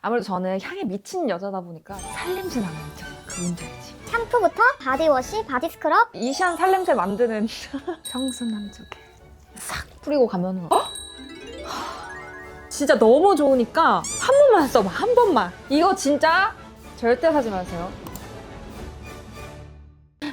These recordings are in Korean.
아무래도 저는 향에 미친 여자다 보니까 살냄새 나는 있잖아. 그 뭔지 알지? 샴푸부터 바디워시, 바디스크럽. 이시안 살냄새 만드는 평순한 쪽에 싹 뿌리고 가면은 진짜 너무 좋으니까 한 번만 써봐. 한 번만. 이거 진짜 절대 사지 마세요.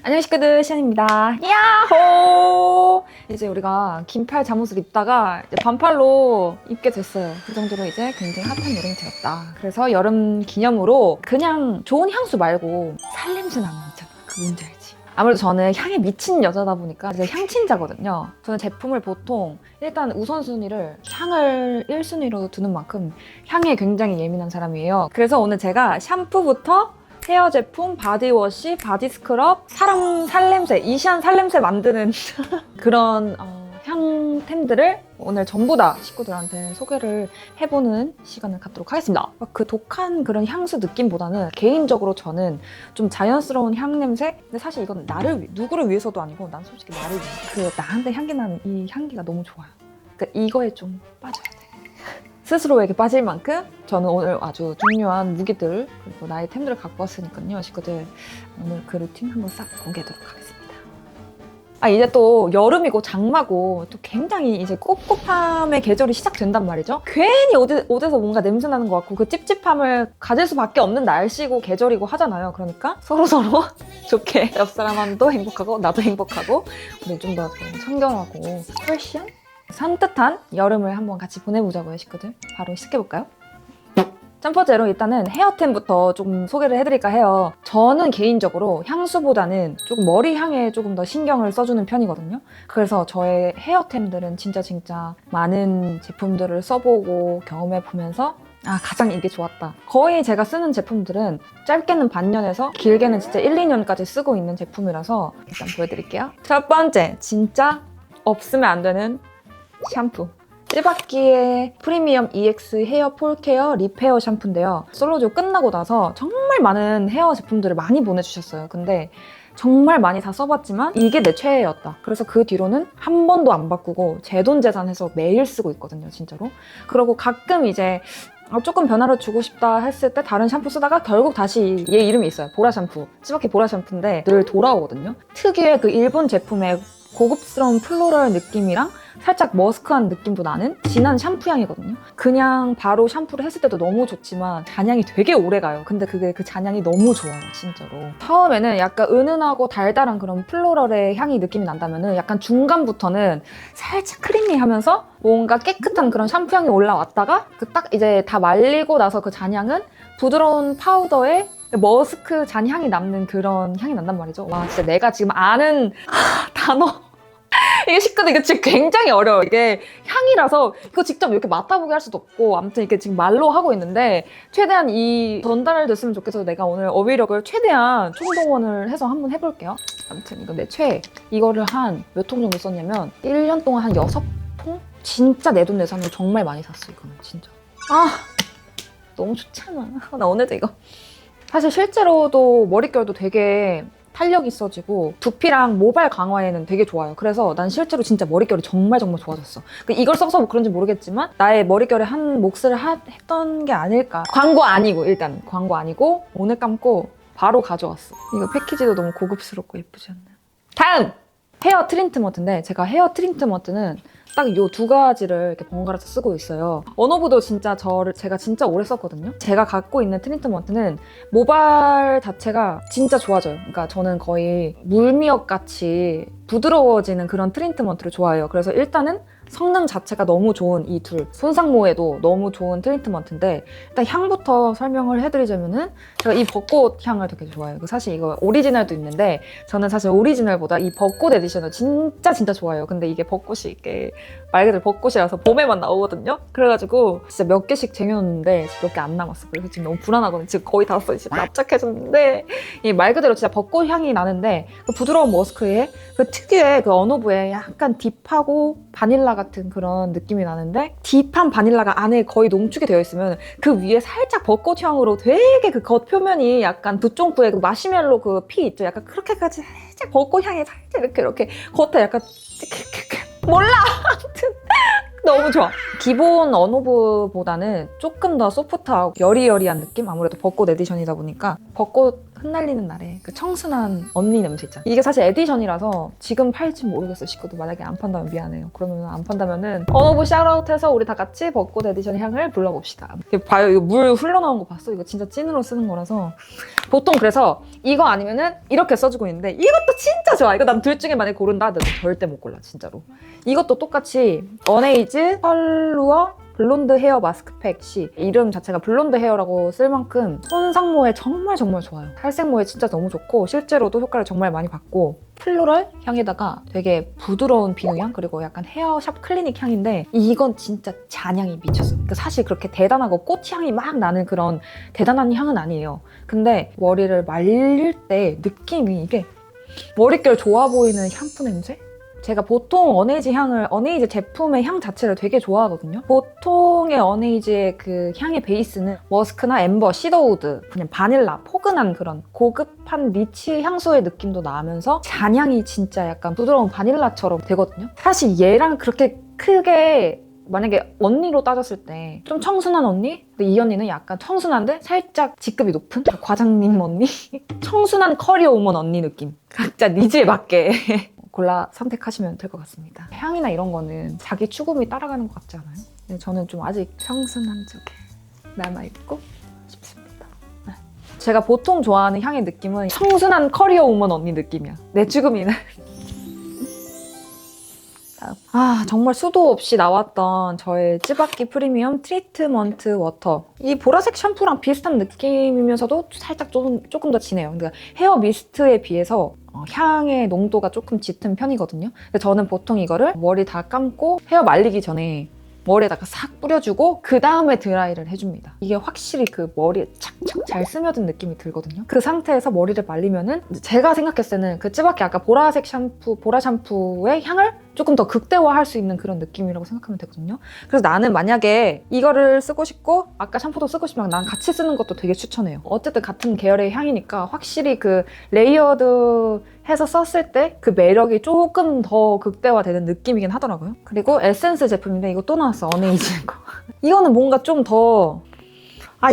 안녕 식구들, 시안입니다. 야호! 이제 우리가 긴팔 잠옷을 입다가 이제 반팔로 입게 됐어요. 그 정도로 이제 굉장히 핫한 여름이 되었다. 그래서 여름 기념으로 그냥 좋은 향수 말고 살냄새 나는 거 있잖아. 그 뭔지 알지? 아무래도 저는 향에 미친 여자다 보니까 이제 향친자거든요. 저는 제품을 보통 일단 우선순위를 향을 1순위로 두는 만큼 향에 굉장히 예민한 사람이에요. 그래서 오늘 제가 샴푸부터 헤어 제품, 바디워시, 바디스크럽, 사람 살냄새, 이시안 살냄새 만드는 그런 향템들을 오늘 전부 다 식구들한테 소개를 해보는 시간을 갖도록 하겠습니다. 그 독한 그런 향수 느낌보다는 개인적으로 저는 좀 자연스러운 향 냄새? 근데 사실 이건 누구를 위해서도 아니고 난 솔직히 나를 위해 그 나한테 향기 나는 이 향기가 너무 좋아요. 그러니까 이거에 좀 빠져야 돼. 스스로에게 빠질 만큼 저는 오늘 아주 중요한 무기들 그리고 나의 템들을 갖고 왔으니까요. 식구들 오늘 그 루틴 한번 싹 공개하도록 하겠습니다. 이제 또 여름이고 장마고 또 굉장히 이제 꿉꿉함의 계절이 시작된단 말이죠. 괜히 어디서 뭔가 냄새 나는 것 같고 그 찝찝함을 가질 수밖에 없는 날씨고 계절이고 하잖아요. 그러니까 서로서로 좋게 옆 사람도 행복하고 나도 행복하고 우리 좀 더 청결하고 프레시한 산뜻한 여름을 한번 같이 보내보자고요, 식구들. 바로 시작해볼까요? 첫 번째로 일단은 헤어템부터 조금 소개를 해드릴까 해요. 저는 개인적으로 향수보다는 조금 머리 향에 조금 더 신경을 써주는 편이거든요. 그래서 저의 헤어템들은 진짜 많은 제품들을 써보고 경험해보면서 가장 이게 좋았다. 거의 제가 쓰는 제품들은 짧게는 반년에서 길게는 진짜 1, 2년까지 쓰고 있는 제품이라서 일단 보여드릴게요. 첫 번째, 진짜 없으면 안 되는 샴푸. 찌바키의 프리미엄 EX 헤어 폴케어 리페어 샴푸인데요. 솔로조 끝나고 나서 정말 많은 헤어 제품들을 많이 보내주셨어요. 근데 정말 많이 다 써봤지만 이게 내 최애였다. 그래서 그 뒤로는 한 번도 안 바꾸고 제 돈 재산해서 매일 쓰고 있거든요, 진짜로. 그리고 가끔 이제 조금 변화를 주고 싶다 했을 때 다른 샴푸 쓰다가 결국 다시 얘 이름이 있어요. 보라 샴푸. 찌바키 보라 샴푸인데 늘 돌아오거든요. 특유의 그 일본 제품의 고급스러운 플로럴 느낌이랑 살짝 머스크한 느낌도 나는 진한 샴푸 향이거든요. 그냥 바로 샴푸를 했을 때도 너무 좋지만 잔향이 되게 오래가요. 근데 그게 그 잔향이 너무 좋아요, 진짜로. 처음에는 약간 은은하고 달달한 그런 플로럴의 향이 느낌이 난다면은 약간 중간부터는 살짝 크리미하면서 뭔가 깨끗한 그런 샴푸 향이 올라왔다가 그 딱 이제 다 말리고 나서 그 잔향은 부드러운 파우더에 머스크 잔향이 남는 그런 향이 난단 말이죠. 와, 진짜 내가 지금 아는 단어 이게 식구들 이거 지금 굉장히 어려워. 이게 향이라서 이거 직접 이렇게 맡아보게 할 수도 없고 아무튼 이렇게 지금 말로 하고 있는데 최대한 이 전달됐으면 좋겠어서 내가 오늘 어휘력을 최대한 총동원을 해서 한번 해볼게요. 아무튼 이거 내 최애. 이거를 한 몇 통 정도 썼냐면 1년 동안 한 6통? 진짜 내 돈 내산으로 정말 많이 샀어, 이거는 진짜. 너무 좋잖아. 나 오늘도 이거. 사실 실제로도 머릿결도 되게 탄력 있어지고 두피랑 모발 강화에는 되게 좋아요. 그래서 난 실제로 진짜 머릿결이 정말 좋아졌어. 이걸 써서 뭐 그런지 모르겠지만 나의 머릿결에 한 몫을 했던 게 아닐까. 광고 아니고 일단 광고 아니고 오늘 감고 바로 가져왔어. 이거 패키지도 너무 고급스럽고 예쁘지 않나요? 다음! 헤어 트리트먼트인데 제가 헤어 트리트먼트는 딱 이 두 가지를 이렇게 번갈아서 쓰고 있어요. 언어부도 진짜 제가 진짜 오래 썼거든요. 제가 갖고 있는 트리트먼트는 모발 자체가 진짜 좋아져요. 그러니까 저는 거의 물미역 같이 부드러워지는 그런 트리트먼트를 좋아해요. 그래서 일단은 성능 자체가 너무 좋은 이 둘, 손상모에도 너무 좋은 트리트먼트인데 일단 향부터 설명을 해드리자면은 제가 이 벚꽃 향을 되게 좋아해요. 사실 이거 오리지널도 있는데 저는 사실 오리지널보다 이 벚꽃 에디션을 진짜 좋아해요. 근데 이게 벚꽃이 이게 말 그대로 벚꽃이라서 봄에만 나오거든요. 그래가지고 진짜 몇 개씩 쟁여놓는데 몇 개 안 남았어. 그래서 지금 너무 불안하거든요. 지금 거의 다 썼어요. 진짜 납작해졌는데 이 말 그대로 진짜 벚꽃 향이 나는데 그 부드러운 머스크에 그 특유의 그 언어부에 약간 딥하고 바닐라 같은 그런 느낌이 나는데 딥한 바닐라가 안에 거의 농축이 되어 있으면 그 위에 살짝 벚꽃 향으로 되게 그 겉표면이 약간 두쫑구의 그 마시멜로 그 피 있죠. 약간 그렇게까지 살짝 벚꽃 향이 살짝 이렇게 겉에 약간 몰라! 아무튼 너무 좋아. 기본 언오브보다는 조금 더 소프트하고 여리여리한 느낌? 아무래도 벚꽃 에디션이다 보니까 벚꽃 흩날리는 날에 그 청순한 언니 냄새 있잖아. 이게 사실 에디션이라서 지금 팔지 모르겠어 싶거든. 만약에 안 판다면 미안해요. 그러면 안 판다면은 언오브 샤우트해서 우리 다 같이 벚꽃 에디션 향을 불러봅시다. 이거 봐요. 이거 물 흘러나온 거 봤어? 이거 진짜 찐으로 쓰는 거라서 보통 그래서 이거 아니면은 이렇게 써주고 있는데 이것도 진짜 좋아. 이거 난 둘 중에 만약에 고른다 하더라도 절대 못 골라 진짜로. 이것도 똑같이 어네이즈 펄루어 블론드 헤어 마스크팩 시 이름 자체가 블론드 헤어라고 쓸 만큼 손상모에 정말 좋아요. 탈색모에 진짜 너무 좋고 실제로도 효과를 정말 많이 받고 플로럴 향에다가 되게 부드러운 비누향 그리고 약간 헤어샵 클리닉 향인데 이건 진짜 잔향이 미쳤어. 그러니까 사실 그렇게 대단하고 꽃향이 막 나는 그런 대단한 향은 아니에요. 근데 머리를 말릴 때 느낌이 이게 머릿결 좋아 보이는 샴푸 냄새? 제가 보통 어네이즈 제품의 향 자체를 되게 좋아하거든요. 보통의 어네이즈의 그 향의 베이스는 머스크나 엠버, 시더우드, 그냥 바닐라, 포근한 그런 고급한 리치 향수의 느낌도 나면서 잔향이 진짜 약간 부드러운 바닐라처럼 되거든요. 사실 얘랑 그렇게 크게 만약에 언니로 따졌을 때 좀 청순한 언니? 근데 이 언니는 약간 청순한데 살짝 직급이 높은 과장님 언니? 청순한 커리어 우먼 언니 느낌. 각자 니즈에 맞게 골라 선택하시면 될 것 같습니다. 향이나 이런 거는 자기 추구미 따라가는 것 같지 않아요? 근데 저는 좀 아직 청순한 쪽에 남아있고 싶습니다. 네. 제가 보통 좋아하는 향의 느낌은 청순한 커리어 우먼 언니 느낌이야. 내 추구미는. 다음. 정말 수도 없이 나왔던 저의 찌바키 프리미엄 트리트먼트 워터. 이 보라색 샴푸랑 비슷한 느낌이면서도 살짝 조금 더 진해요. 그러니까 헤어 미스트에 비해서 향의 농도가 조금 짙은 편이거든요. 근데 저는 보통 이거를 머리 다 감고 헤어 말리기 전에 머리에다가 싹 뿌려주고 그 다음에 드라이를 해줍니다. 이게 확실히 그 머리에 착착 잘 스며든 느낌이 들거든요. 그 상태에서 머리를 말리면은 제가 생각했을 때는 그 찌바키 아까 보라 샴푸의 향을 조금 더 극대화할 수 있는 그런 느낌이라고 생각하면 되거든요. 그래서 나는 만약에 이거를 쓰고 싶고 아까 샴푸도 쓰고 싶으면 난 같이 쓰는 것도 되게 추천해요. 어쨌든 같은 계열의 향이니까 확실히 그 레이어드 해서 썼을 때 그 매력이 조금 더 극대화되는 느낌이긴 하더라고요. 그리고 에센스 제품인데 이거 또 나왔어. 어네이즈 거. 이거는 뭔가 좀 더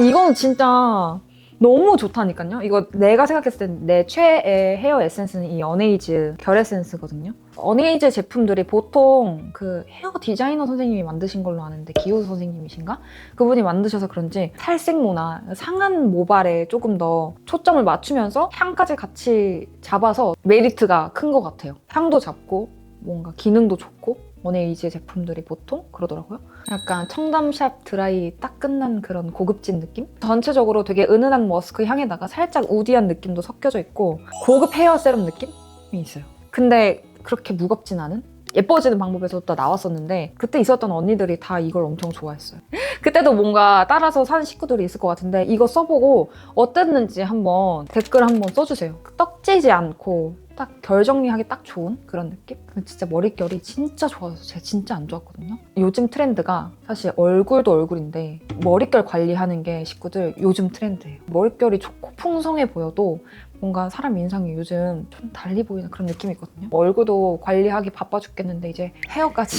이거는 진짜 너무 좋다니까요. 이거 내가 생각했을 때 내 최애 헤어 에센스는 이 어네이즈 결 에센스거든요. 어네이즈 제품들이 보통 그 헤어 디자이너 선생님이 만드신 걸로 아는데 기호 선생님이신가? 그분이 만드셔서 그런지 탈색모나 상한 모발에 조금 더 초점을 맞추면서 향까지 같이 잡아서 메리트가 큰 것 같아요. 향도 잡고 뭔가 기능도 좋고 어네이즈 제품들이 보통 그러더라고요. 약간 청담샵 드라이 딱 끝난 그런 고급진 느낌? 전체적으로 되게 은은한 머스크 향에다가 살짝 우디한 느낌도 섞여져 있고 고급 헤어 세럼 느낌이 있어요. 근데 그렇게 무겁진 않은? 예뻐지는 방법에서 또 나왔었는데 그때 있었던 언니들이 다 이걸 엄청 좋아했어요. 그때도 뭔가 따라서 사는 식구들이 있을 것 같은데 이거 써보고 어땠는지 한번 댓글 한번 써주세요. 떡지지 않고 딱 결 정리하기 딱 좋은 그런 느낌? 진짜 머릿결이 진짜 좋아서 제가 진짜 안 좋았거든요. 요즘 트렌드가 사실 얼굴도 얼굴인데 머릿결 관리하는 게 식구들 요즘 트렌드예요. 머릿결이 좋고 풍성해 보여도 뭔가 사람 인상이 요즘 좀 달리 보이는 그런 느낌이 있거든요. 얼굴도 관리하기 바빠 죽겠는데 이제 헤어까지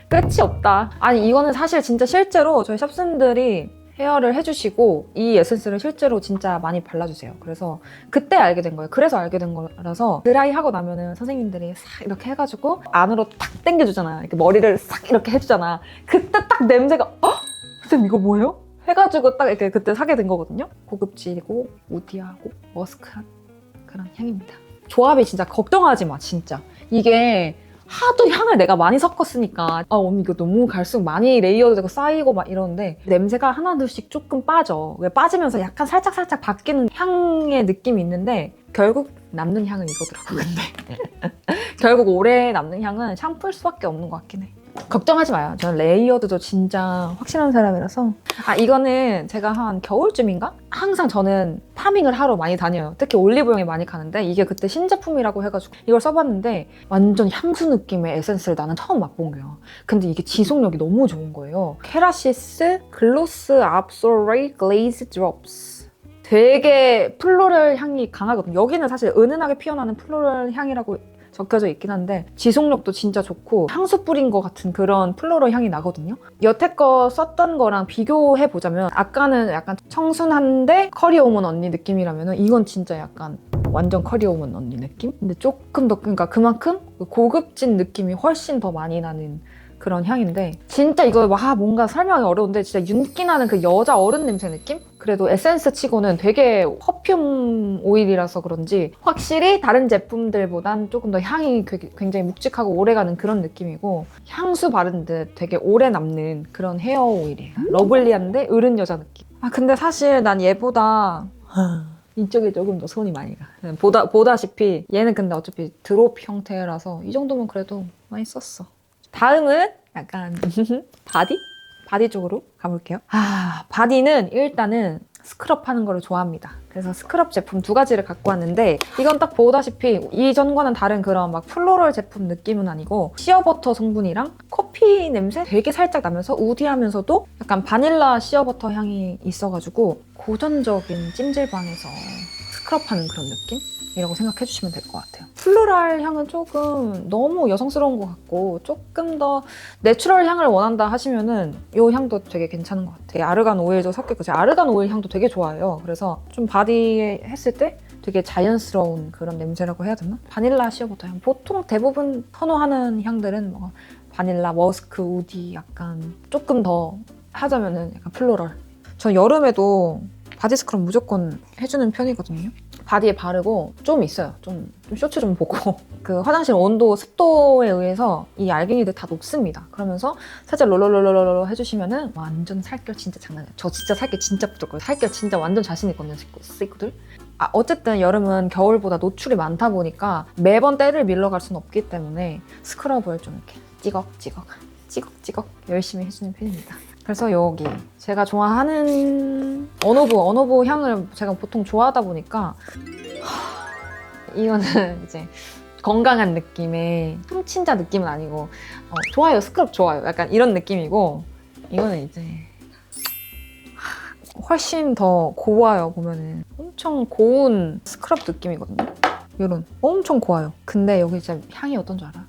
끝이 없다. 이거는 사실 진짜 실제로 저희 샵순들이 헤어를 해주시고 이 에센스를 실제로 진짜 많이 발라주세요. 그래서 그때 알게 된 거예요. 그래서 알게 된 거라서 드라이 하고 나면은 선생님들이 싹 이렇게 해가지고 안으로 탁 당겨주잖아. 이렇게 머리를 싹 이렇게 해주잖아. 그때 딱 냄새가 선생님 이거 뭐예요? 해가지고 딱 이렇게 그때 사게 된 거거든요. 고급지고 우디하고 머스크한 그런 향입니다. 조합이 진짜 걱정하지 마 진짜. 이게 하도 향을 내가 많이 섞었으니까 언니 이거 너무 갈수록 많이 레이어드되고 쌓이고 막 이러는데 냄새가 하나둘씩 조금 빠져. 왜 빠지면서 약간 살짝 바뀌는 향의 느낌이 있는데 결국 남는 향은 이거더라고. 근데 결국 오래 남는 향은 샴푸일 수밖에 없는 것 같긴 해. 걱정하지 마요. 저는 레이어드도 진짜 확실한 사람이라서. 이거는 제가 한 겨울쯤인가? 항상 저는 파밍을 하러 많이 다녀요. 특히 올리브영에 많이 가는데 이게 그때 신제품이라고 해가지고 이걸 써봤는데 완전 향수 느낌의 에센스를 나는 처음 맛본 거예요. 근데 이게 지속력이 너무 좋은 거예요. 케라시스 글로스 압소레이 글레이즈 드롭스. 되게 플로럴 향이 강하거든요. 여기는 사실 은은하게 피어나는 플로럴 향이라고 적혀져 있긴 한데 지속력도 진짜 좋고 향수 뿌린 것 같은 그런 플로럴 향이 나거든요. 여태 거 썼던 거랑 비교해보자면 아까는 약간 청순한데 커리어우먼 언니 느낌이라면 이건 진짜 약간 완전 커리어우먼 언니 느낌? 근데 조금 더 그러니까 그만큼 고급진 느낌이 훨씬 더 많이 나는 그런 향인데 진짜 이거 뭔가 설명이 어려운데 진짜 윤기 나는 그 여자 어른 냄새 느낌? 그래도 에센스 치고는 되게 퍼퓸 오일이라서 그런지 확실히 다른 제품들보단 조금 더 향이 굉장히 묵직하고 오래가는 그런 느낌이고 향수 바른 듯 되게 오래 남는 그런 헤어 오일이에요. 러블리한데 어른 여자 느낌. 근데 사실 난 얘보다 이쪽에 조금 더 손이 많이 가. 보다시피 얘는 근데 어차피 드롭 형태라서 이 정도면 그래도 많이 썼어. 다음은 약간 바디 쪽으로 가볼게요. 바디는 일단은 스크럽 하는 거를 좋아합니다. 그래서 스크럽 제품 2가지를 갖고 왔는데 이건 딱 보다시피 이전과는 다른 그런 막 플로럴 제품 느낌은 아니고 시어버터 성분이랑 커피 냄새 되게 살짝 나면서 우디하면서도 약간 바닐라 시어버터 향이 있어가지고 고전적인 찜질방에서 스크럽하는 그런 느낌? 이라고 생각해 주시면 될 것 같아요. 플로럴 향은 조금 너무 여성스러운 것 같고 조금 더 내추럴 향을 원한다 하시면은 이 향도 되게 괜찮은 것 같아요. 아르간 오일도 섞였고 제가 아르간 오일 향도 되게 좋아해요. 그래서 좀 바디에 했을 때 되게 자연스러운 그런 냄새라고 해야 되나? 바닐라 시어버터 향. 보통 대부분 선호하는 향들은 뭐 바닐라, 머스크, 우디 약간 조금 더 하자면은 약간 플로럴. 전 여름에도 바디 스크럽 무조건 해주는 편이거든요. 바디에 바르고 좀 있어요. 좀 쇼츠 좀 보고 그 화장실 온도, 습도에 의해서 이 알갱이들 다 녹습니다. 그러면서 살짝 롤롤롤롤롤 해주시면은 완전 살결 진짜 장난 아니에요. 저 진짜 살결 진짜 부족해요. 살결 진짜 완전 자신 있거든요, 쓰이코들. 어쨌든 여름은 겨울보다 노출이 많다 보니까 매번 때를 밀러갈 수는 없기 때문에 스크럽을 좀 이렇게 찌걱찌걱 열심히 해주는 편입니다. 그래서 여기 제가 좋아하는 어노브 향을 제가 보통 좋아하다 보니까 이거는 이제 건강한 느낌의 훔친자 느낌은 아니고 좋아요, 스크럽 좋아요 약간 이런 느낌이고 이거는 이제 훨씬 더 고와요. 보면은 엄청 고운 스크럽 느낌이거든요. 이런 엄청 고와요. 근데 여기 진짜 향이 어떤 줄 알아?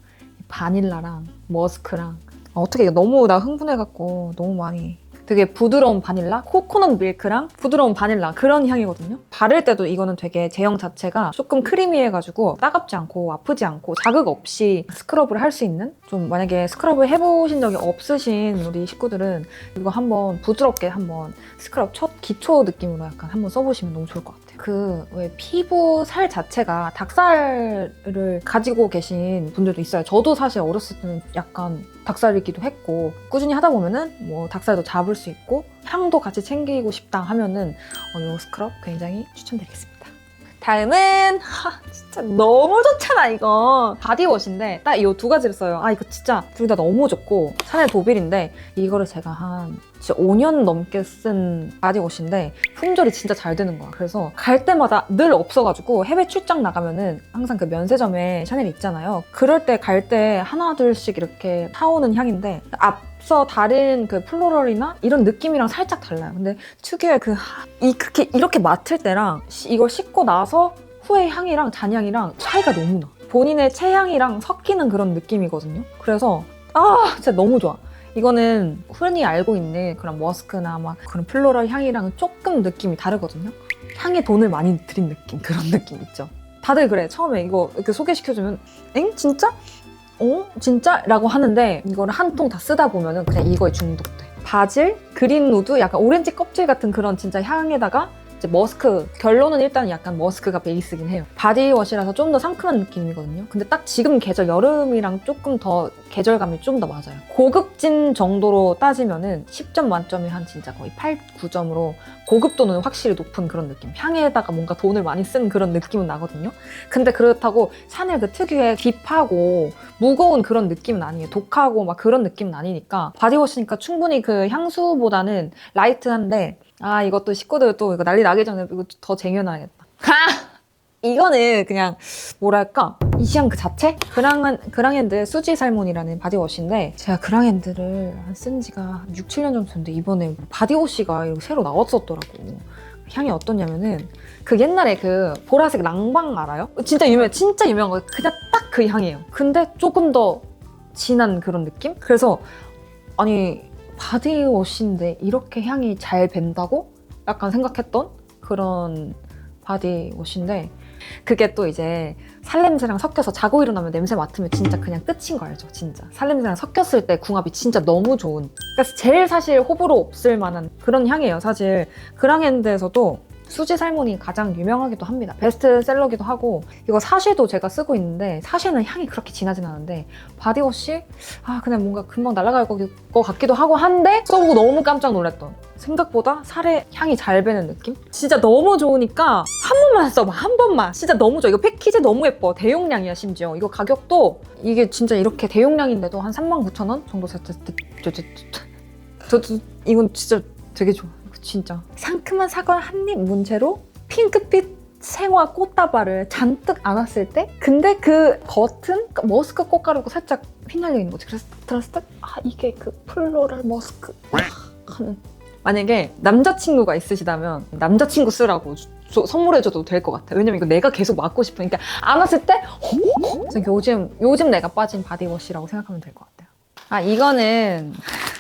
바닐라랑 머스크랑 어떻게 이거 너무 나 흥분해갖고 너무 많이 되게 부드러운 바닐라? 코코넛 밀크랑 부드러운 바닐라 그런 향이거든요. 바를 때도 이거는 되게 제형 자체가 조금 크리미해가지고 따갑지 않고 아프지 않고 자극 없이 스크럽을 할 수 있는 좀 만약에 스크럽을 해보신 적이 없으신 우리 식구들은 이거 한번 부드럽게 한번 스크럽 첫 기초 느낌으로 약간 한번 써보시면 너무 좋을 것 같아요. 그 왜 피부 살 자체가 닭살을 가지고 계신 분들도 있어요. 저도 사실 어렸을 때는 약간 닭살이기도 했고 꾸준히 하다 보면은 뭐 닭살도 잡을 수 있고 향도 같이 챙기고 싶다 하면은 이 스크럽 굉장히 추천드리겠습니다. 다음은 진짜 너무 좋잖아 이거. 바디워시인데 딱 이 2가지를 써요. 이거 진짜 둘 다 너무 좋고 샤넬 도빌인데 이거를 제가 한 진짜 5년 넘게 쓴 바디워시인데 품절이 진짜 잘 되는 거야. 그래서 갈 때마다 늘 없어가지고 해외 출장 나가면은 항상 그 면세점에 샤넬 있잖아요. 그럴 때 갈 때 하나 둘씩 이렇게 사오는 향인데 앞서 다른 그 플로럴이나 이런 느낌이랑 살짝 달라요. 근데 특유의 그렇게 이렇게 맡을 때랑 이걸 씻고 나서 후의 향이랑 잔향이랑 차이가 너무 나. 본인의 체향이랑 섞이는 그런 느낌이거든요. 그래서 진짜 너무 좋아. 이거는 흔히 알고 있는 그런 머스크나 막 그런 플로럴 향이랑은 조금 느낌이 다르거든요. 향에 돈을 많이 들인 느낌, 그런 느낌 있죠. 다들 그래. 처음에 이거 이렇게 소개시켜주면 엥? 진짜? 진짜? 라고 하는데 이거를 한 통 다 쓰다 보면은 그냥 이거에 중독돼. 바질, 그린우드, 약간 오렌지 껍질 같은 그런 진짜 향에다가 이제 머스크, 결론은 일단 약간 머스크가 베이스긴 해요. 바디워시라서 좀 더 상큼한 느낌이거든요. 근데 딱 지금 계절 여름이랑 조금 더 계절감이 좀 더 맞아요. 고급진 정도로 따지면은 10점 만점에 한 진짜 거의 8, 9점으로 고급도는 확실히 높은 그런 느낌. 향에다가 뭔가 돈을 많이 쓴 그런 느낌은 나거든요. 근데 그렇다고 샤넬 그 특유의 딥하고 무거운 그런 느낌은 아니에요. 독하고 막 그런 느낌은 아니니까 바디워시니까 충분히 그 향수보다는 라이트한데 이것도 식구들 또 이거 난리 나기 전에 이거 더 쟁여놔야겠다. 이거는 그냥 뭐랄까 이 향 그 자체? 그랑핸드 수지 살몬이라는 바디워시인데 제가 그랑핸드를 쓴 지가 6, 7년 정도 됐는데 이번에 바디워시가 이렇게 새로 나왔었더라고. 향이 어떠냐면은 그 옛날에 그 보라색 랑방 알아요? 진짜 유명한 거예요. 그냥 딱 그 향이에요. 근데 조금 더 진한 그런 느낌? 그래서 아니 바디워시인데 이렇게 향이 잘 밴다고? 약간 생각했던 그런 바디워시인데 그게 또 이제 살냄새랑 섞여서 자고 일어나면 냄새 맡으면 진짜 그냥 끝인 거 알죠? 진짜 살냄새랑 섞였을 때 궁합이 진짜 너무 좋은, 그래서 제일 사실 호불호 없을 만한 그런 향이에요. 사실 그랑핸드에서도 수지 살몬이 가장 유명하기도 합니다. 베스트셀러기도 하고, 이거 사쉬도 제가 쓰고 있는데 사쉬는 향이 그렇게 진하진 않은데 바디워시 그냥 뭔가 금방 날아갈 것 같기도 하고 한데 써보고 너무 깜짝 놀랐던, 생각보다 살에 향이 잘 배는 느낌? 진짜 너무 좋으니까 한 번만 써봐. 한 번만. 진짜 너무 좋아. 이거 패키지 너무 예뻐. 대용량이야 심지어. 이거 가격도 이게 진짜 이렇게 대용량인데도 한 39,000원 정도 세트. 이건 진짜 되게 좋아. 진짜 상큼한 사과 한입 문채로 핑크빛 생화 꽃다발을 잔뜩 안았을 때, 근데 그 겉은 머스크 꽃가루가 살짝 휘날려 있는 거지. 그래서 들었을 때 이게 그 플로럴 머스크 하는. 만약에 남자친구가 있으시다면 남자친구 쓰라고 선물해줘도 될 것 같아. 왜냐면 이거 내가 계속 맡고 싶으니까 안았을 때 그래서 요즘 내가 빠진 바디워시라고 생각하면 될 것 같아요. 이거는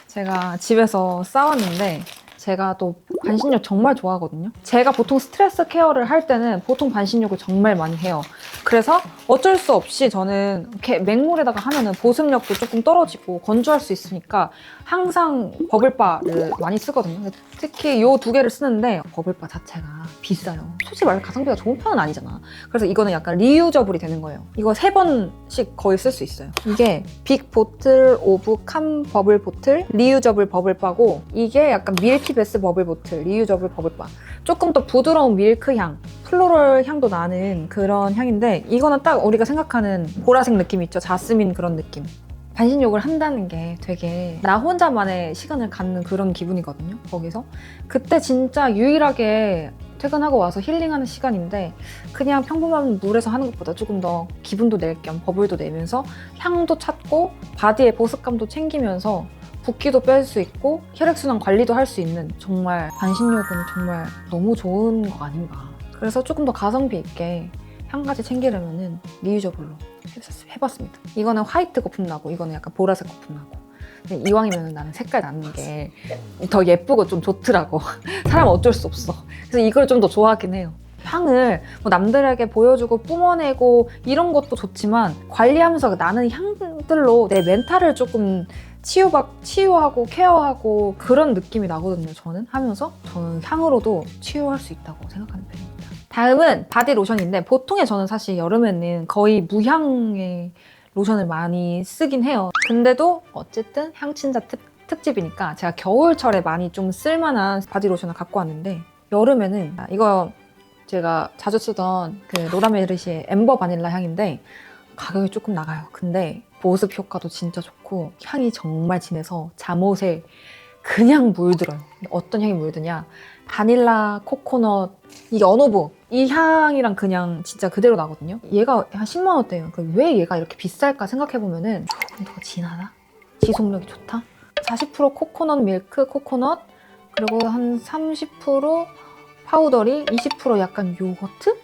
제가 집에서 싸왔는데 제가 또 반신욕 정말 좋아하거든요. 제가 보통 스트레스 케어를 할 때는 보통 반신욕을 정말 많이 해요. 그래서 어쩔 수 없이 저는 이렇게 맹물에다가 하면은 보습력도 조금 떨어지고 건조할 수 있으니까 항상 버블바를 많이 쓰거든요. 특히 이 두 개를 쓰는데 버블바 자체가 비싸요. 솔직히 말해 가성비가 좋은 편은 아니잖아. 그래서 이거는 약간 리유저블이 되는 거예요. 이거 3번씩 거의 쓸 수 있어요. 이게 빅 보틀 오브 캄 버블 보틀 리유저블 버블바고, 이게 약간 밀키베스 버블 보틀 리유저블 버블바. 조금 더 부드러운 밀크 향, 플로럴 향도 나는 그런 향인데, 이거는 딱 우리가 생각하는 보라색 느낌 있죠? 자스민 그런 느낌. 반신욕을 한다는 게 되게 나 혼자만의 시간을 갖는 그런 기분이거든요. 거기서 그때 진짜 유일하게 퇴근하고 와서 힐링하는 시간인데, 그냥 평범한 물에서 하는 것보다 조금 더 기분도 낼 겸 버블도 내면서 향도 찾고 바디의 보습감도 챙기면서 붓기도 뺄 수 있고 혈액순환 관리도 할 수 있는, 정말 반신욕은 정말 너무 좋은 거 아닌가. 그래서 조금 더 가성비 있게 향까지 챙기려면은 리유저블로 해봤습니다. 이거는 화이트 거품 나고 이거는 약간 보라색 거품 나고. 근데 이왕이면 나는 색깔 나는 게 더 예쁘고 좀 좋더라고. 사람은 어쩔 수 없어. 그래서 이걸 좀 더 좋아하긴 해요. 향을 뭐 남들에게 보여주고 뿜어내고 이런 것도 좋지만, 관리하면서 나는 향들로 내 멘탈을 조금 치유하고 케어하고 그런 느낌이 나거든요. 저는 향으로도 치유할 수 있다고 생각하는 편입니다. 다음은 바디 로션인데, 보통에 저는 사실 여름에는 거의 무향의 로션을 많이 쓰긴 해요. 근데도 어쨌든 향친자 특집이니까 제가 겨울철에 많이 좀 쓸만한 바디 로션을 갖고 왔는데, 여름에는 이거 제가 자주 쓰던 그 로라메르시의 엠버 바닐라 향인데 가격이 조금 나가요. 근데 보습 효과도 진짜 좋고 향이 정말 진해서 잠옷에 그냥 물들어요. 어떤 향이 물드냐, 바닐라, 코코넛, 이게 언어부, 이 향이랑 그냥 진짜 그대로 나거든요. 얘가 한 10만 원대예요. 왜 얘가 이렇게 비쌀까 생각해보면은 조금 더 진하다? 지속력이 좋다? 40% 코코넛 밀크, 코코넛, 그리고 한 30% 파우더리, 20% 약간 요거트?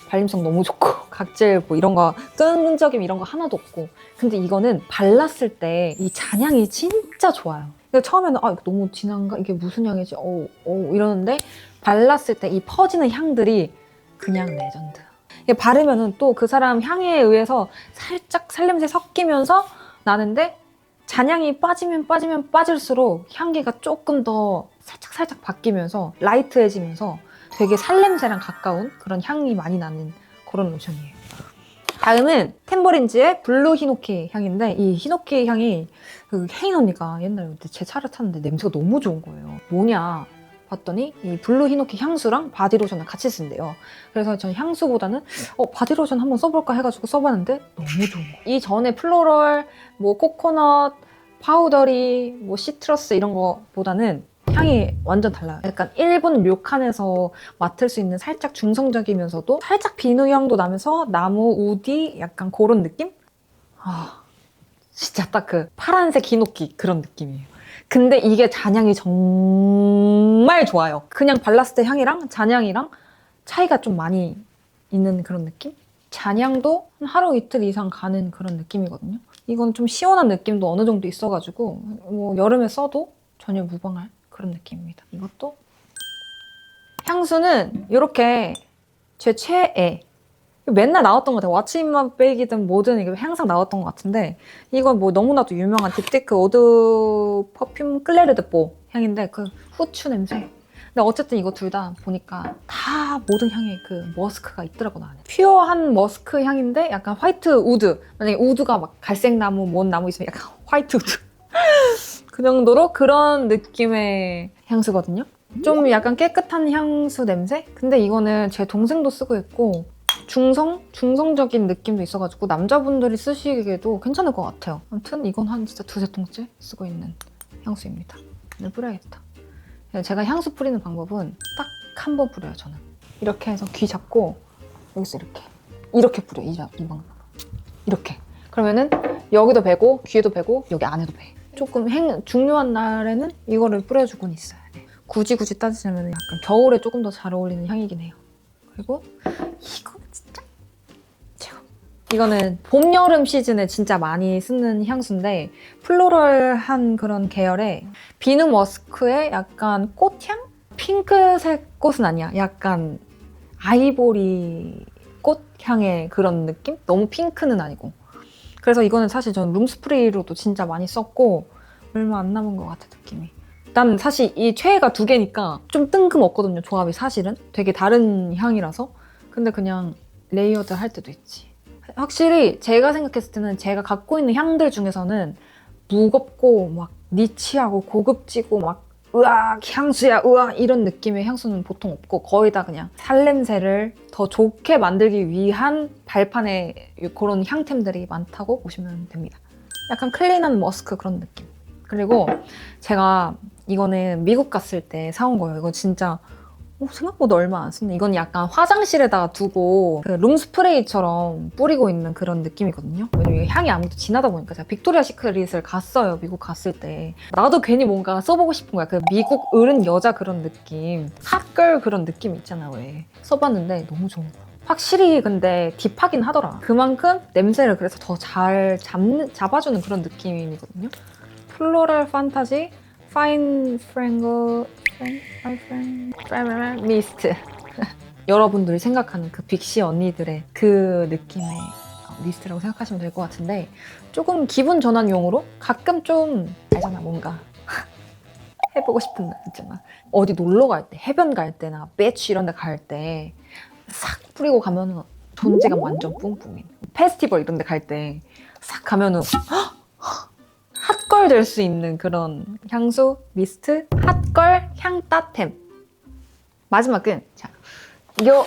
발림성 너무 좋고 각질 뭐 이런 거 끈적임 이런 거 하나도 없고, 근데 이거는 발랐을 때 이 잔향이 진짜 좋아요. 근데 처음에는 이거 너무 진한가? 이게 무슨 향이지? 이러는데 발랐을 때 이 퍼지는 향들이 그냥 레전드. 이게 바르면은 또 그 사람 향에 의해서 살짝 살냄새 섞이면서 나는데, 잔향이 빠지면 빠질수록 향기가 조금 더 살짝 바뀌면서 라이트해지면서 되게 살냄새랑 가까운 그런 향이 많이 나는 그런 로션이에요. 다음은 템버린즈의 블루 히노키 향인데, 이 히노키 향이 그 혜인 언니가 옛날에 제 차를 탔는데 냄새가 너무 좋은 거예요. 뭐냐 봤더니 이 블루 히노키 향수랑 바디로션을 같이 쓴대요. 그래서 저는 향수보다는 바디로션 한번 써볼까 해가지고 써봤는데 너무 좋은 거예요. 이전에 플로럴, 뭐 코코넛, 파우더리, 뭐 시트러스 이런 거보다는 향이 완전 달라요. 약간 일본 료칸에서 맡을 수 있는 살짝 중성적이면서도 살짝 비누향도 나면서 나무, 우디 약간 그런 느낌? 진짜 딱 그 파란색 히노키 그런 느낌이에요. 근데 이게 잔향이 정말 좋아요. 그냥 발랐을 때 향이랑 잔향이랑 차이가 좀 많이 있는 그런 느낌? 잔향도 한 하루 이틀 이상 가는 그런 느낌이거든요. 이건 좀 시원한 느낌도 어느 정도 있어가지고 뭐 여름에 써도 전혀 무방할 그런 느낌입니다. 이것도 향수는 이렇게 제 최애. 맨날 나왔던 것 같아요. What's in my bag이든 뭐든 이게 항상 나왔던 것 같은데 이건 뭐 너무나도 유명한 딥티크 오드 퍼퓸 클레르드보 향인데 그 후추 냄새. 근데 어쨌든 이거 둘 다 보니까 다 모든 향에 그 머스크가 있더라고 나는. 퓨어한 머스크 향인데 약간 화이트 우드. 만약에 우드가 막 갈색 나무, 뭔 나무 있으면 약간 화이트 우드. 그 정도로 그런 느낌의 향수거든요. 좀 약간 깨끗한 향수 냄새? 근데 이거는 제 동생도 쓰고 있고 중성적인 느낌도 있어가지고 남자분들이 쓰시기에도 괜찮을 것 같아요. 아무튼 이건 한 진짜 두세 통째 쓰고 있는 향수입니다. 오늘 뿌려야겠다. 제가 향수 뿌리는 방법은 딱 한 번 뿌려요, 저는. 이렇게 해서 귀 잡고 여기서 이렇게 뿌려요, 이 방법으로. 이렇게. 그러면은 여기도 베고 귀에도 베고 여기 안에도 배. 조금 중요한 날에는 이거를 뿌려주곤 있어요. 네. 굳이 따지자면 약간 겨울에 조금 더 잘 어울리는 향이긴 해요. 그리고 이거는 진짜 최고. 이거는 봄, 여름 시즌에 진짜 많이 쓰는 향수인데 플로럴한 그런 계열의 비누 머스크의 약간 꽃향? 핑크색 꽃은 아니야. 약간 아이보리 꽃향의 그런 느낌? 너무 핑크는 아니고. 그래서 이거는 사실 저는 룸스프레이로도 진짜 많이 썼고 얼마 안 남은 것 같아, 느낌이. 난 사실 이 최애가 두 개니까 좀 뜬금없거든요, 조합이 사실은. 되게 다른 향이라서. 근데 그냥 레이어드 할 때도 있지. 확실히 제가 생각했을 때는 제가 갖고 있는 향들 중에서는 무겁고 막 니치하고 고급지고 막 으악 향수야 으악 이런 느낌의 향수는 보통 없고 거의 다 그냥 살냄새를 더 좋게 만들기 위한 발판에 그런 향템들이 많다고 보시면 됩니다. 약간 클린한 머스크 그런 느낌. 그리고 제가 이거는 미국 갔을 때 사온 거예요. 이거 진짜 생각보다 얼마 안 쓰네. 이건 약간 화장실에다가 두고 그 룸스프레이처럼 뿌리고 있는 그런 느낌이거든요. 왜냐면 이게 향이 아무래도 진하다 보니까 제가 빅토리아 시크릿을 갔어요. 미국 갔을 때. 나도 괜히 뭔가 써보고 싶은 거야. 그 미국 어른 여자 그런 느낌. 핫걸 그런 느낌 있잖아, 왜. 써봤는데 너무 좋은 거야. 확실히 근데 딥하긴 하더라. 그만큼 냄새를 그래서 더 잘 잡아주는 그런 느낌이거든요. 플로럴 판타지 파인 프랭글 미스트. 여러분들이 생각하는 그 빅시 언니들의 그 느낌의 미스트라고 생각하시면 될 것 같은데 조금 기분 전환용으로 가끔 좀 알잖아, 뭔가 해보고 싶은 날 있잖아. 어디 놀러 갈 때, 해변 갈 때나 비치 이런 데 갈 때 싹 뿌리고 가면은 존재감 완전 뿜뿜인. 페스티벌 이런 데 갈 때 싹 가면은 핫걸 될 수 있는 그런 향수, 미스트, 핫걸 향따템. 마지막은 자, 요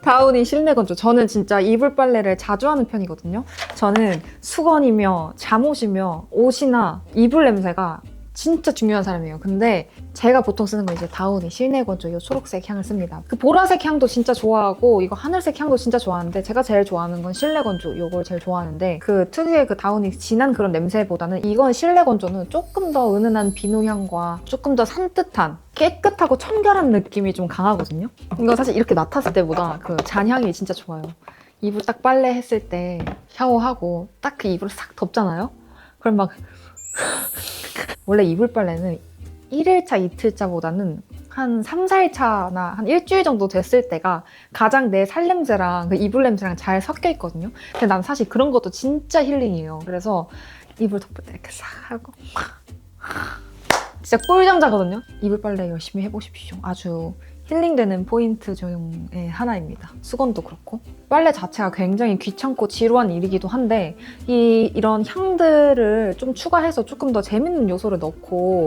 다우니 실내 건조. 저는 진짜 이불 빨래를 자주 하는 편이거든요. 저는 수건이며 잠옷이며 옷이나 이불 냄새가 진짜 중요한 사람이에요. 근데 제가 보통 쓰는 건 이제 다우니 실내 건조 이 초록색 향을 씁니다. 그 보라색 향도 진짜 좋아하고 이거 하늘색 향도 진짜 좋아하는데 제가 제일 좋아하는 건 실내 건조 이걸 제일 좋아하는데 그 특유의 그 다우니 진한 그런 냄새보다는 이건 실내 건조는 조금 더 은은한 비누 향과 조금 더 산뜻한 깨끗하고 청결한 느낌이 좀 강하거든요. 이거 사실 이렇게 맡았을 때보다 그 잔향이 진짜 좋아요. 이불 딱 빨래 했을 때 샤워하고 딱 그 이불을 싹 덮잖아요. 그럼 막 원래 이불 빨래는 1일차, 이틀차보다는 한 3, 4일차나 한 일주일 정도 됐을 때가 가장 내 살냄새랑 그 이불 냄새랑 잘 섞여 있거든요. 근데 난 사실 그런 것도 진짜 힐링이에요. 그래서 이불 덮을 때 이렇게 싹 하고 진짜 꿀잠 자거든요. 이불 빨래 열심히 해보십시오. 아주 힐링되는 포인트 중에 하나입니다. 수건도 그렇고. 빨래 자체가 굉장히 귀찮고 지루한 일이기도 한데 이런 향들을 좀 추가해서 조금 더 재밌는 요소를 넣고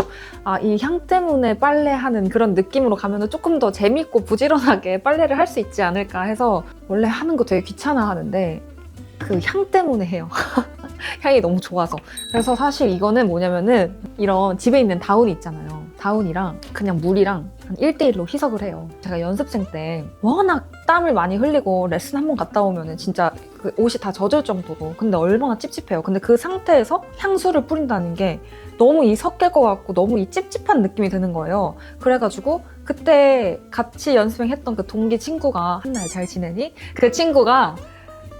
이 향 때문에 빨래하는 그런 느낌으로 가면 조금 더 재밌고 부지런하게 빨래를 할 수 있지 않을까 해서 원래 하는 거 되게 귀찮아 하는데 그 향 때문에 해요. 향이 너무 좋아서. 그래서 사실 이거는 뭐냐면은 이런 집에 있는 다우니 있잖아요. 다운이랑 그냥 물이랑 한 1대1로 희석을 해요. 제가 연습생 때 워낙 땀을 많이 흘리고 레슨 한 번 갔다 오면 진짜 그 옷이 다 젖을 정도로, 근데 얼마나 찝찝해요. 근데 그 상태에서 향수를 뿌린다는 게 너무 이 섞일 것 같고 너무 이 찝찝한 느낌이 드는 거예요. 그래가지고 그때 같이 연습생 했던 그 동기 친구가, 한날 잘 지내니? 그 친구가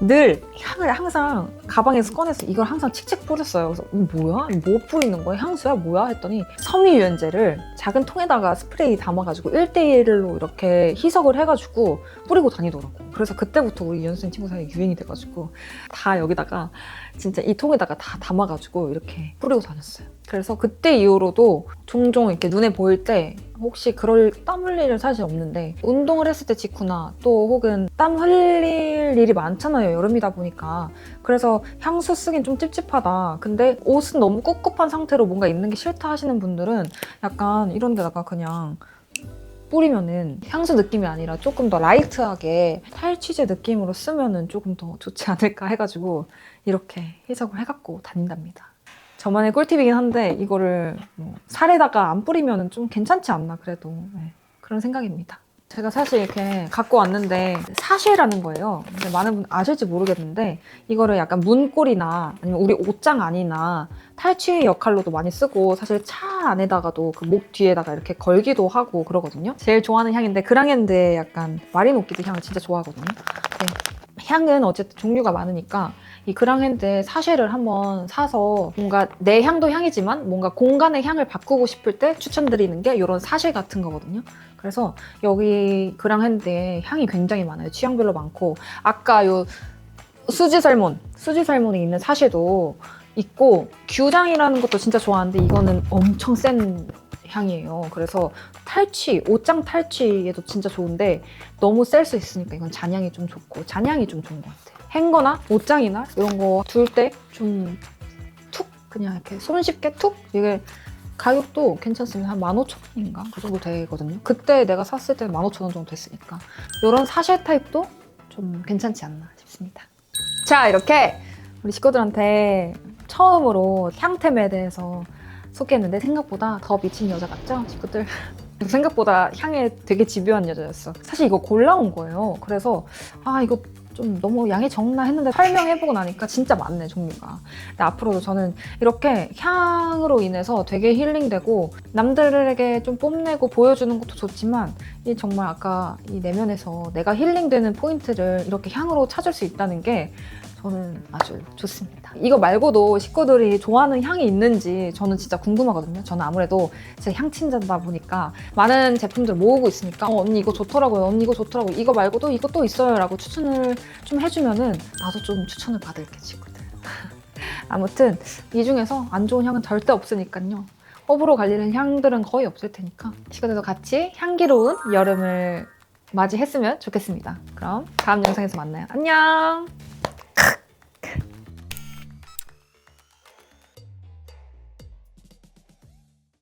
늘 향을 항상 가방에서 꺼내서 이걸 항상 칙칙 뿌렸어요. 그래서 뭐야? 뭐 뿌리는 거야? 향수야? 뭐야? 했더니 섬유유연제를 작은 통에다가 스프레이 담아가지고 1대1로 이렇게 희석을 해가지고 뿌리고 다니더라고. 그래서 그때부터 우리 연습생 친구 사이에 유행이 돼가지고 다 여기다가 진짜 이 통에다가 다 담아가지고 이렇게 뿌리고 다녔어요. 그래서 그때 이후로도 종종 이렇게 눈에 보일 때, 혹시 그럴 땀 흘릴 일은 사실 없는데 운동을 했을 때 직후나 또 혹은 땀 흘릴 일이 많잖아요, 여름이다 보니까. 그래서 향수 쓰긴 좀 찝찝하다, 근데 옷은 너무 꿉꿉한 상태로 뭔가 입는 게 싫다 하시는 분들은 약간 이런 데다가 그냥 뿌리면은 향수 느낌이 아니라 조금 더 라이트하게 탈취제 느낌으로 쓰면은 조금 더 좋지 않을까 해가지고 이렇게 해석을 해갖고 다닌답니다. 저만의 꿀팁이긴 한데 이거를 뭐 살에다가 안 뿌리면 좀 괜찮지 않나, 그래도. 네, 그런 생각입니다. 제가 사실 이렇게 갖고 왔는데 사쉐라는 거예요. 근데 많은 분 아실지 모르겠는데 이거를 약간 문고리나 아니면 우리 옷장 안이나 탈취 역할로도 많이 쓰고, 사실 차 안에다가도 그 목 뒤에다가 이렇게 걸기도 하고 그러거든요. 제일 좋아하는 향인데, 그랑앤드의 약간 마린 오키드 향을 진짜 좋아하거든요. 네. 향은 어쨌든 종류가 많으니까 이 그랑핸드의 사쉐를 한번 사서, 뭔가 내 향도 향이지만 뭔가 공간의 향을 바꾸고 싶을 때 추천드리는 게 이런 사쉐 같은 거거든요. 그래서 여기 그랑핸드에 향이 굉장히 많아요. 취향별로 많고, 아까 요 수지살몬이 있는 사쉐도 있고, 규장이라는 것도 진짜 좋아하는데 이거는 엄청 센 향이에요. 그래서 옷장 탈취에도 진짜 좋은데 너무 셀 수 있으니까 이건 잔향이 좀 좋고, 잔향이 좀 좋은 것 같아요. 행거나 옷장이나 이런 거 둘 때 좀 툭 그냥 이렇게 손쉽게 툭. 이게 가격도 괜찮습니다. 한 15,000원인가? 그 정도 되거든요. 그때 내가 샀을 때 15,000원 정도 됐으니까 이런 사쉐 타입도 좀 괜찮지 않나 싶습니다. 자, 이렇게 우리 식구들한테 처음으로 향템에 대해서 소개했는데 생각보다 더 미친 여자 같죠? 식구들? 생각보다 향에 되게 집요한 여자였어. 사실 이거 골라온 거예요. 그래서 이거 좀 너무 양이 적나 했는데 설명해보고 나니까 진짜 많네, 종류가. 근데 앞으로도 저는 이렇게 향으로 인해서 되게 힐링되고 남들에게 좀 뽐내고 보여주는 것도 좋지만, 이 정말 아까 이 내면에서 내가 힐링되는 포인트를 이렇게 향으로 찾을 수 있다는 게 저는 아주 좋습니다. 이거 말고도 식구들이 좋아하는 향이 있는지 저는 진짜 궁금하거든요. 저는 아무래도 제가 향친자다 보니까 많은 제품들 모으고 있으니까 언니 이거 좋더라고요, 언니 이거 좋더라고요, 이거 말고도 이거 또 있어요 라고 추천을 좀 해주면은 나도 좀 추천을 받을게, 친구들. 아무튼 이 중에서 안 좋은 향은 절대 없으니까요. 호불호 갈리는 향들은 거의 없을 테니까 식구들도 같이 향기로운 여름을 맞이했으면 좋겠습니다. 그럼 다음 영상에서 만나요. 안녕!